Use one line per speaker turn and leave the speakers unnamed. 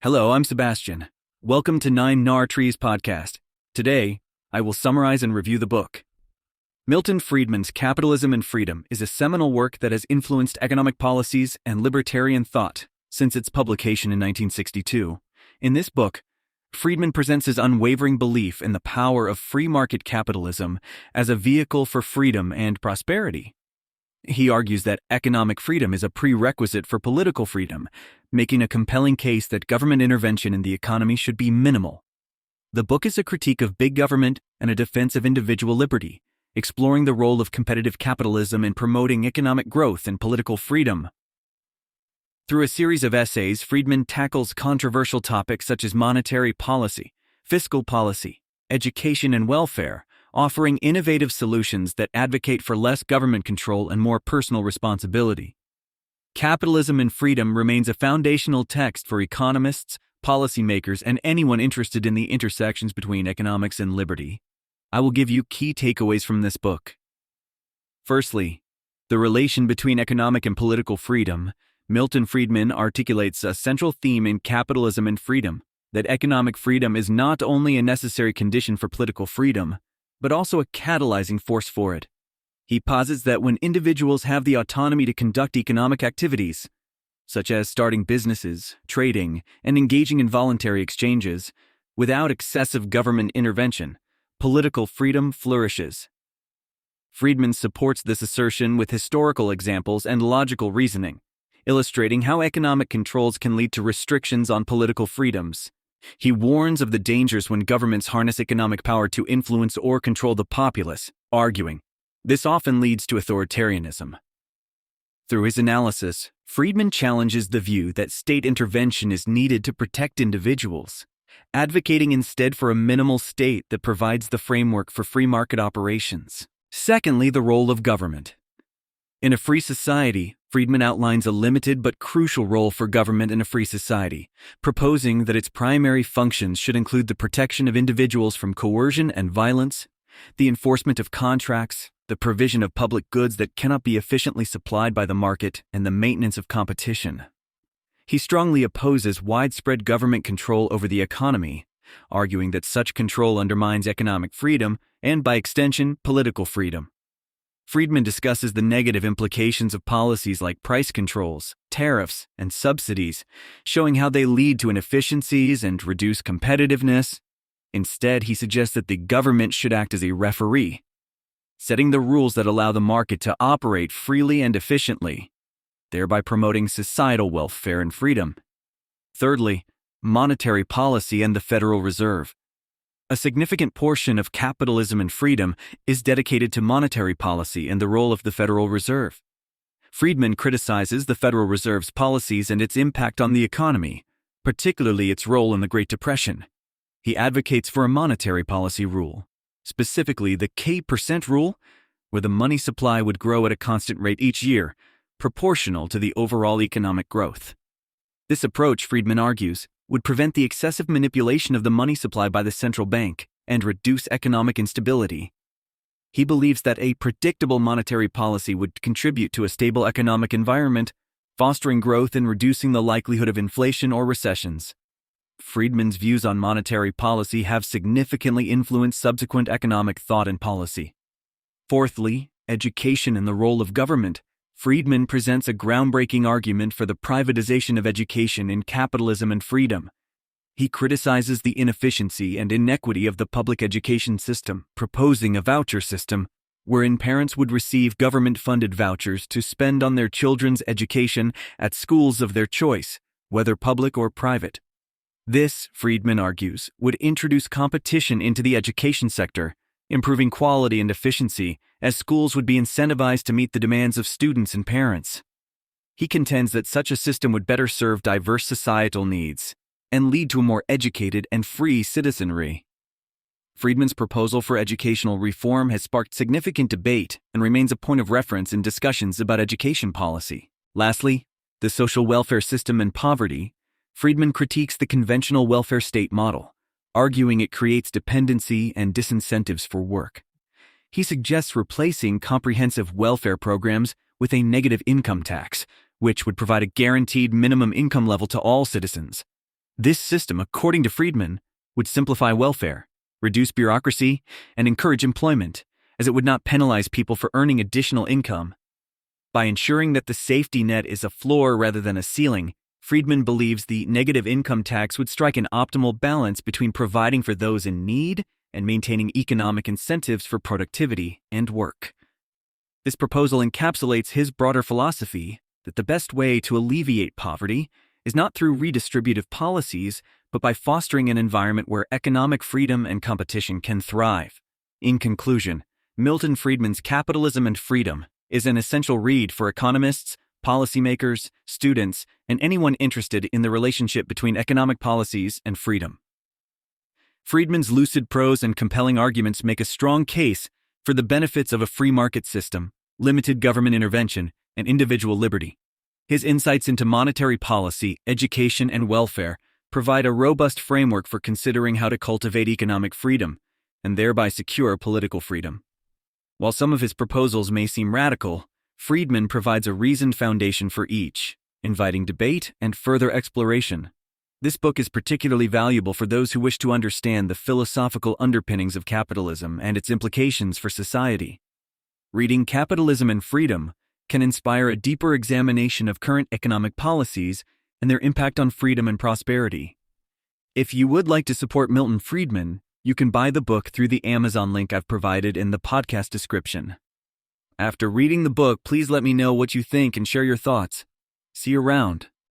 Hello, I'm Sebastian. Welcome to Nine Gnar Trees podcast. Today, I will summarize and review the book. Milton Friedman's Capitalism and Freedom is a seminal work that has influenced economic policies and libertarian thought since its publication in 1962. In this book, Friedman presents his unwavering belief in the power of free market capitalism as a vehicle for freedom and prosperity. He argues that economic freedom is a prerequisite for political freedom, making a compelling case that government intervention in the economy should be minimal. The book is a critique of big government and a defense of individual liberty, exploring the role of competitive capitalism in promoting economic growth and political freedom. Through a series of essays, Friedman tackles controversial topics such as monetary policy, fiscal policy, education, and welfare, offering innovative solutions that advocate for less government control and more personal responsibility. Capitalism and Freedom remains a foundational text for economists, policymakers, and anyone interested in the intersections between economics and liberty. I will give you key takeaways from this book. Firstly, the relation between economic and political freedom. Milton Friedman articulates a central theme in Capitalism and Freedom, that economic freedom is not only a necessary condition for political freedom, but also a catalyzing force for it. He posits that when individuals have the autonomy to conduct economic activities, such as starting businesses, trading, and engaging in voluntary exchanges, without excessive government intervention, political freedom flourishes. Friedman supports this assertion with historical examples and logical reasoning, illustrating how economic controls can lead to restrictions on political freedoms. He warns of the dangers when governments harness economic power to influence or control the populace, arguing, this often leads to authoritarianism. Through his analysis, Friedman challenges the view that state intervention is needed to protect individuals, advocating instead for a minimal state that provides the framework for free market operations. Secondly, the role of government. In a free society, Friedman outlines a limited but crucial role for government in a free society, proposing that its primary functions should include the protection of individuals from coercion and violence, the enforcement of contracts, the provision of public goods that cannot be efficiently supplied by the market, and the maintenance of competition. He strongly opposes widespread government control over the economy, arguing that such control undermines economic freedom and, by extension, political freedom. Friedman discusses the negative implications of policies like price controls, tariffs, and subsidies, showing how they lead to inefficiencies and reduce competitiveness. Instead, he suggests that the government should act as a referee, setting the rules that allow the market to operate freely and efficiently, thereby promoting societal welfare and freedom. Thirdly, monetary policy and the Federal Reserve. A significant portion of Capitalism and Freedom is dedicated to monetary policy and the role of the Federal Reserve. Friedman criticizes the Federal Reserve's policies and its impact on the economy, particularly its role in the Great Depression. He advocates for a monetary policy rule, specifically the K% rule, where the money supply would grow at a constant rate each year, proportional to the overall economic growth. This approach, Friedman argues, would prevent the excessive manipulation of the money supply by the central bank and reduce economic instability. He believes that a predictable monetary policy would contribute to a stable economic environment, fostering growth and reducing the likelihood of inflation or recessions. Friedman's views on monetary policy have significantly influenced subsequent economic thought and policy. Fourthly, education and the role of government. Friedman presents a groundbreaking argument for the privatization of education in Capitalism and Freedom. He criticizes the inefficiency and inequity of the public education system, proposing a voucher system wherein parents would receive government-funded vouchers to spend on their children's education at schools of their choice, whether public or private. This, Friedman argues, would introduce competition into the education sector, improving quality and efficiency, as schools would be incentivized to meet the demands of students and parents. He contends that such a system would better serve diverse societal needs and lead to a more educated and free citizenry. Friedman's proposal for educational reform has sparked significant debate and remains a point of reference in discussions about education policy. Lastly, the social welfare system and poverty. Friedman critiques the conventional welfare state model, arguing it creates dependency and disincentives for work. He suggests replacing comprehensive welfare programs with a negative income tax, which would provide a guaranteed minimum income level to all citizens. This system, according to Friedman, would simplify welfare, reduce bureaucracy, and encourage employment, as it would not penalize people for earning additional income. By ensuring that the safety net is a floor rather than a ceiling, Friedman believes the negative income tax would strike an optimal balance between providing for those in need and maintaining economic incentives for productivity and work. This proposal encapsulates his broader philosophy that the best way to alleviate poverty is not through redistributive policies, but by fostering an environment where economic freedom and competition can thrive. In conclusion, Milton Friedman's Capitalism and Freedom is an essential read for economists, policymakers, students, and anyone interested in the relationship between economic policies and freedom. Friedman's lucid prose and compelling arguments make a strong case for the benefits of a free market system, limited government intervention, and individual liberty. His insights into monetary policy, education, and welfare provide a robust framework for considering how to cultivate economic freedom and thereby secure political freedom. While some of his proposals may seem radical, Friedman provides a reasoned foundation for each, inviting debate and further exploration. This book is particularly valuable for those who wish to understand the philosophical underpinnings of capitalism and its implications for society. Reading Capitalism and Freedom can inspire a deeper examination of current economic policies and their impact on freedom and prosperity. If you would like to support Milton Friedman, you can buy the book through the Amazon link I've provided in the podcast description. After reading the book, please let me know what you think and share your thoughts. See you around.